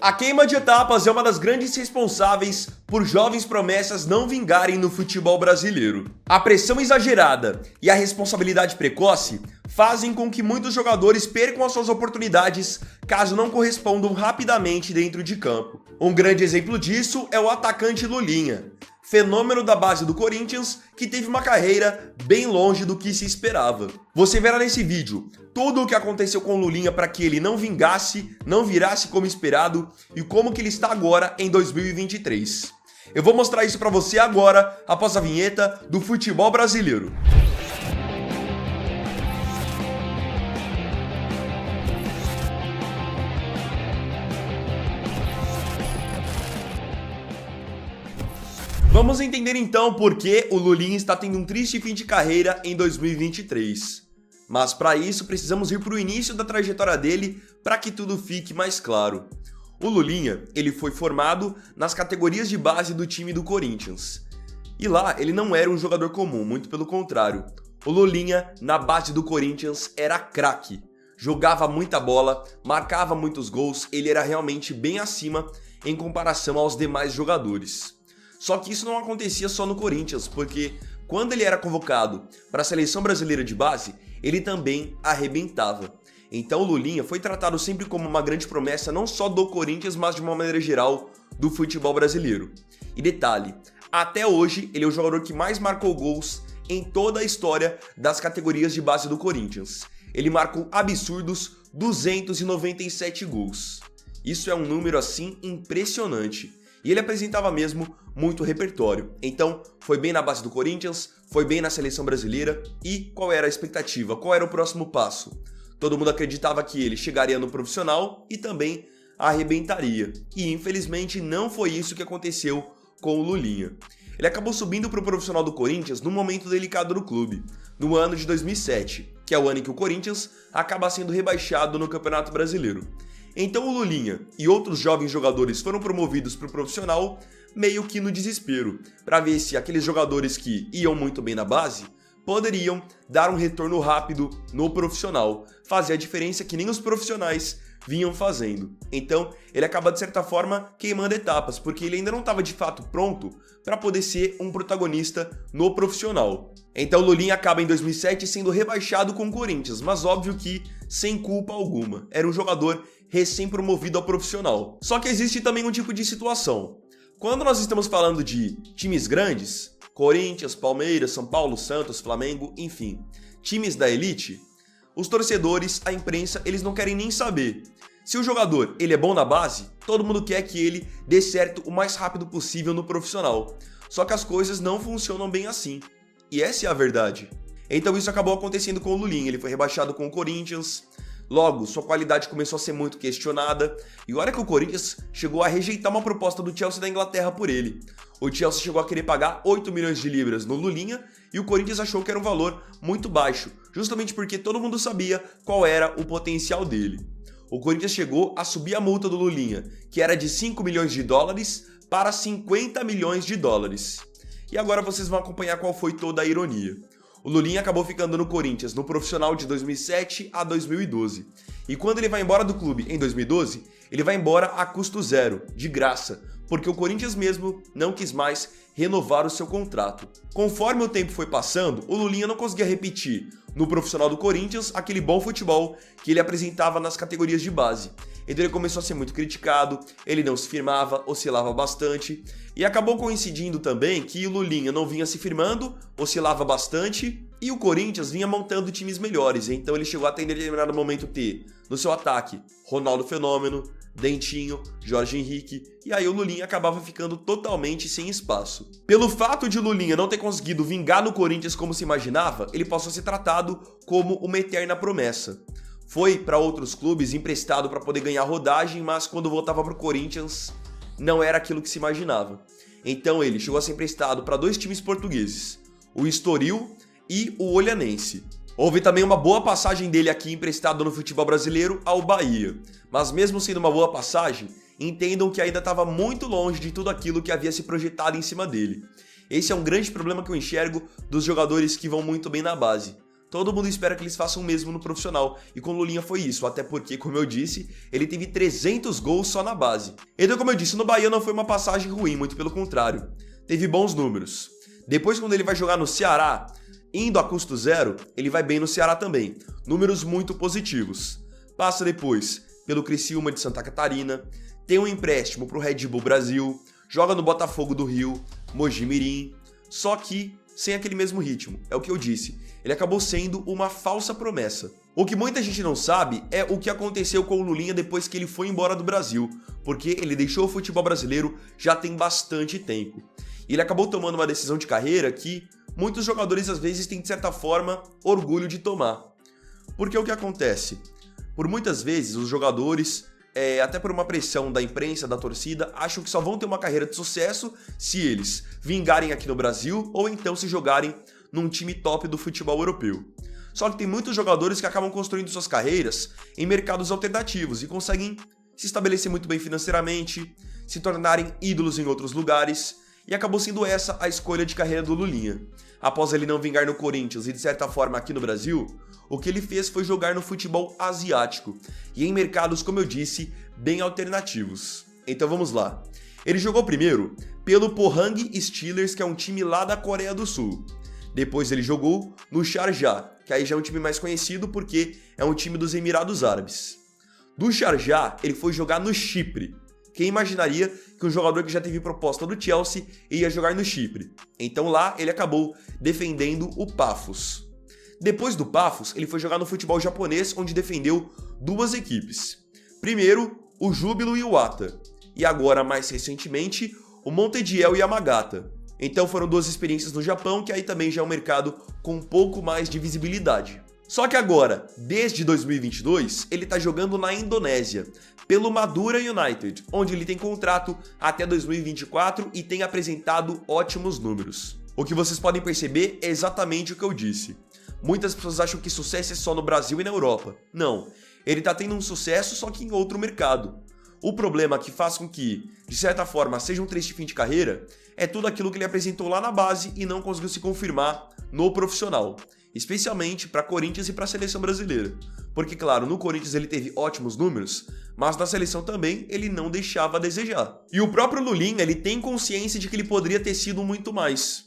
A queima de etapas é uma das grandes responsáveis por jovens promessas não vingarem no futebol brasileiro. A pressão exagerada e a responsabilidade precoce fazem com que muitos jogadores percam as suas oportunidades caso não correspondam rapidamente dentro de campo. Um grande exemplo disso é o atacante Lulinha, fenômeno da base do Corinthians que teve uma carreira bem longe do que se esperava. Você verá nesse vídeo tudo o que aconteceu com o Lulinha para que ele não vingasse, não virasse como esperado e como que ele está agora em 2023. Eu vou mostrar isso para você agora, após a vinheta do futebol brasileiro. Vamos entender então por que o Lulinha está tendo um triste fim de carreira em 2023. Mas para isso precisamos ir para o início da trajetória dele para que tudo fique mais claro. O Lulinha, ele foi formado nas categorias de base do time do Corinthians. E lá ele não era um jogador comum, muito pelo contrário. O Lulinha, na base do Corinthians, era craque. Jogava muita bola, marcava muitos gols, ele era realmente bem acima em comparação aos demais jogadores. Só que isso não acontecia só no Corinthians, porque quando ele era convocado para a seleção brasileira de base, ele também arrebentava. Então o Lulinha foi tratado sempre como uma grande promessa não só do Corinthians, mas de uma maneira geral do futebol brasileiro. E detalhe, até hoje ele é o jogador que mais marcou gols em toda a história das categorias de base do Corinthians. Ele marcou absurdos 297 gols. Isso é um número assim impressionante. E ele apresentava mesmo muito repertório. Então, foi bem na base do Corinthians, foi bem na seleção brasileira. E qual era a expectativa? Qual era o próximo passo? Todo mundo acreditava que ele chegaria no profissional e também arrebentaria. E infelizmente não foi isso que aconteceu com o Lulinha. Ele acabou subindo para o profissional do Corinthians num momento delicado do clube, no ano de 2007, que é o ano em que o Corinthians acaba sendo rebaixado no Campeonato Brasileiro. Então o Lulinha e outros jovens jogadores foram promovidos para o profissional meio que no desespero, para ver se aqueles jogadores que iam muito bem na base poderiam dar um retorno rápido no profissional, fazer a diferença que nem os profissionais vinham fazendo. Então ele acaba de certa forma queimando etapas, porque ele ainda não estava de fato pronto para poder ser um protagonista no profissional. Então o Lulinha acaba em 2007 sendo rebaixado com o Corinthians, mas óbvio que sem culpa alguma. Era um jogador recém-promovido ao profissional. Só que existe também um tipo de situação. Quando nós estamos falando de times grandes, Corinthians, Palmeiras, São Paulo, Santos, Flamengo, enfim, times da elite, os torcedores, a imprensa, eles não querem nem saber. Se o jogador ele é bom na base, todo mundo quer que ele dê certo o mais rápido possível no profissional. Só que as coisas não funcionam bem assim. E essa é a verdade. Então isso acabou acontecendo com o Lulinha. Ele foi rebaixado com o Corinthians. Logo, sua qualidade começou a ser muito questionada. E olha que o Corinthians chegou a rejeitar uma proposta do Chelsea da Inglaterra por ele. O Chelsea chegou a querer pagar 8 milhões de libras no Lulinha e o Corinthians achou que era um valor muito baixo, justamente porque todo mundo sabia qual era o potencial dele. O Corinthians chegou a subir a multa do Lulinha, que era de 5 milhões de dólares para 50 milhões de dólares. E agora vocês vão acompanhar qual foi toda a ironia. O Lulinha acabou ficando no Corinthians no profissional de 2007 a 2012. E quando ele vai embora do clube em 2012, ele vai embora a custo zero, de graça, porque o Corinthians mesmo não quis mais renovar o seu contrato. Conforme o tempo foi passando, o Lulinha não conseguia repetir no profissional do Corinthians aquele bom futebol que ele apresentava nas categorias de base. Então ele começou a ser muito criticado, ele não se firmava, oscilava bastante, e acabou coincidindo também que o Lulinha não vinha se firmando, oscilava bastante, e o Corinthians vinha montando times melhores, então ele chegou a ter em determinado momento ter no seu ataque Ronaldo Fenômeno, Dentinho, Jorge Henrique, e aí o Lulinha acabava ficando totalmente sem espaço. Pelo fato de o Lulinha não ter conseguido vingar no Corinthians como se imaginava, ele passou a ser tratado como uma eterna promessa. Foi para outros clubes emprestado para poder ganhar rodagem, mas quando voltava para o Corinthians não era aquilo que se imaginava. Então ele chegou a ser emprestado para dois times portugueses, o Estoril e o Olhanense. Houve também uma boa passagem dele aqui emprestado no futebol brasileiro ao Bahia, mas mesmo sendo uma boa passagem, entendam que ainda estava muito longe de tudo aquilo que havia se projetado em cima dele. Esse é um grande problema que eu enxergo dos jogadores que vão muito bem na base. todo mundo espera que eles façam o mesmo no profissional, e com o Lulinha foi isso, até porque, como eu disse, ele teve 300 gols só na base. Então, como eu disse, no Bahia não foi uma passagem ruim, muito pelo contrário, teve bons números. Depois, quando ele vai jogar no Ceará, indo a custo zero, ele vai bem no Ceará também, números muito positivos. Passa depois pelo Criciúma de Santa Catarina, tem um empréstimo pro Red Bull Brasil, joga no Botafogo do Rio, Mogi Mirim, só que sem aquele mesmo ritmo, é o que eu disse, ele acabou sendo uma falsa promessa. O que muita gente não sabe é o que aconteceu com o Lulinha depois que ele foi embora do Brasil, porque ele deixou o futebol brasileiro já tem bastante tempo. E ele acabou tomando uma decisão de carreira que muitos jogadores às vezes têm de certa forma orgulho de tomar. Porque o que acontece? Por muitas vezes os jogadores, até por uma pressão da imprensa, da torcida, acham que só vão ter uma carreira de sucesso se eles vingarem aqui no Brasil ou então se jogarem num time top do futebol europeu. Só que tem muitos jogadores que acabam construindo suas carreiras em mercados alternativos e conseguem se estabelecer muito bem financeiramente, se tornarem ídolos em outros lugares, e acabou sendo essa a escolha de carreira do Lulinha. Após ele não vingar no Corinthians e de certa forma aqui no Brasil, o que ele fez foi jogar no futebol asiático e em mercados, como eu disse, bem alternativos. Então vamos lá. Ele jogou primeiro pelo Pohang Steelers, que é um time lá da Coreia do Sul. Depois ele jogou no Sharjah, que aí já é um time mais conhecido porque é um time dos Emirados Árabes. Do Sharjah, ele foi jogar no Chipre. Quem imaginaria que um jogador que já teve proposta do Chelsea ia jogar no Chipre? Então lá ele acabou defendendo o Paphos. Depois do Paphos, ele foi jogar no futebol japonês, onde defendeu duas equipes. Primeiro, o Júbilo Iwata, e agora, mais recentemente, o Montevideo Yamagata. Então foram duas experiências no Japão, que aí também já é um mercado com um pouco mais de visibilidade. Só que agora, desde 2022, ele tá jogando na Indonésia, pelo Madura United, onde ele tem contrato até 2024 e tem apresentado ótimos números. O que vocês podem perceber é exatamente o que eu disse. Muitas pessoas acham que sucesso é só no Brasil e na Europa. Não, ele tá tendo um sucesso só que em outro mercado. O problema que faz com que, de certa forma, seja um triste fim de carreira, é tudo aquilo que ele apresentou lá na base e não conseguiu se confirmar no profissional. Especialmente para Corinthians e para a seleção brasileira. Porque, claro, no Corinthians ele teve ótimos números, mas na seleção também ele não deixava a desejar. E o próprio Lulinha, ele tem consciência de que ele poderia ter sido muito mais.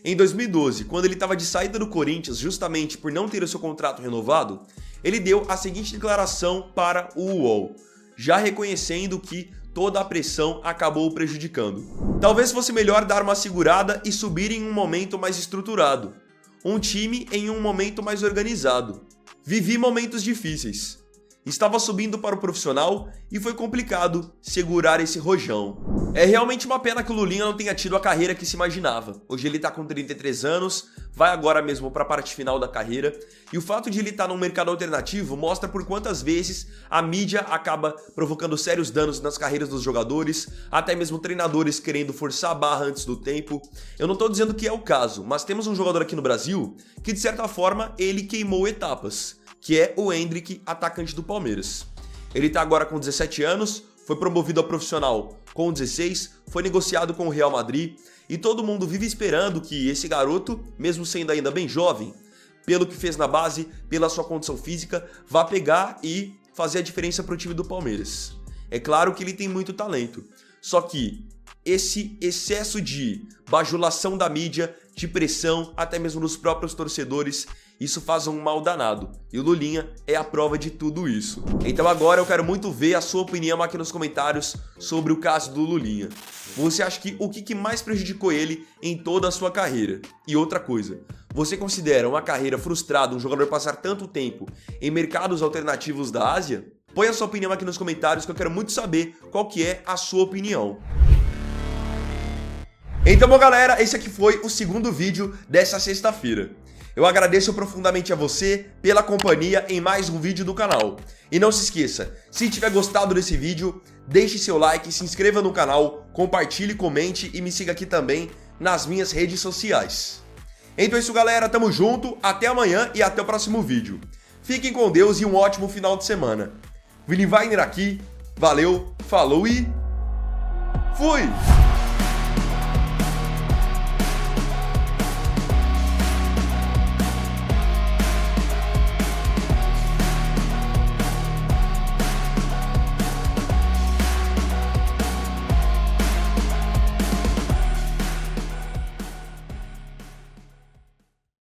Em 2012, quando ele estava de saída do Corinthians justamente por não ter o seu contrato renovado, ele deu a seguinte declaração para o UOL, já reconhecendo que toda a pressão acabou o prejudicando. Talvez fosse melhor dar uma segurada e subir em um momento mais estruturado. Um time em um momento mais organizado. Vivi momentos difíceis. Estava subindo para o profissional e foi complicado segurar esse rojão. É realmente uma pena que o Lulinha não tenha tido a carreira que se imaginava. Hoje ele está com 33 anos, vai agora mesmo para a parte final da carreira, e o fato de ele estar num mercado alternativo mostra por quantas vezes a mídia acaba provocando sérios danos nas carreiras dos jogadores, até mesmo treinadores querendo forçar a barra antes do tempo. Eu não estou dizendo que é o caso, mas temos um jogador aqui no Brasil que de certa forma ele queimou etapas, que é o Endrick, atacante do Palmeiras. Ele está agora com 17 anos, foi promovido a profissional com 16, foi negociado com o Real Madrid, e todo mundo vive esperando que esse garoto, mesmo sendo ainda bem jovem, pelo que fez na base, pela sua condição física, vá pegar e fazer a diferença para o time do Palmeiras. É claro que ele tem muito talento, só que esse excesso de bajulação da mídia, de pressão, até mesmo dos próprios torcedores, isso faz um mal danado, e o Lulinha é a prova de tudo isso. Então agora eu quero muito ver a sua opinião aqui nos comentários sobre o caso do Lulinha. Você acha que o que mais prejudicou ele em toda a sua carreira? E outra coisa, você considera uma carreira frustrada um jogador passar tanto tempo em mercados alternativos da Ásia? Põe a sua opinião aqui nos comentários que eu quero muito saber qual que é a sua opinião. Então, bom, galera, esse aqui foi o segundo vídeo dessa sexta-feira. Eu agradeço profundamente a você pela companhia em mais um vídeo do canal. E não se esqueça, se tiver gostado desse vídeo, deixe seu like, se inscreva no canal, compartilhe, comente e me siga aqui também nas minhas redes sociais. Então é isso, galera, tamo junto, até amanhã e até o próximo vídeo. Fiquem com Deus e um ótimo final de semana. Vini Wagner aqui, valeu, falou e fui!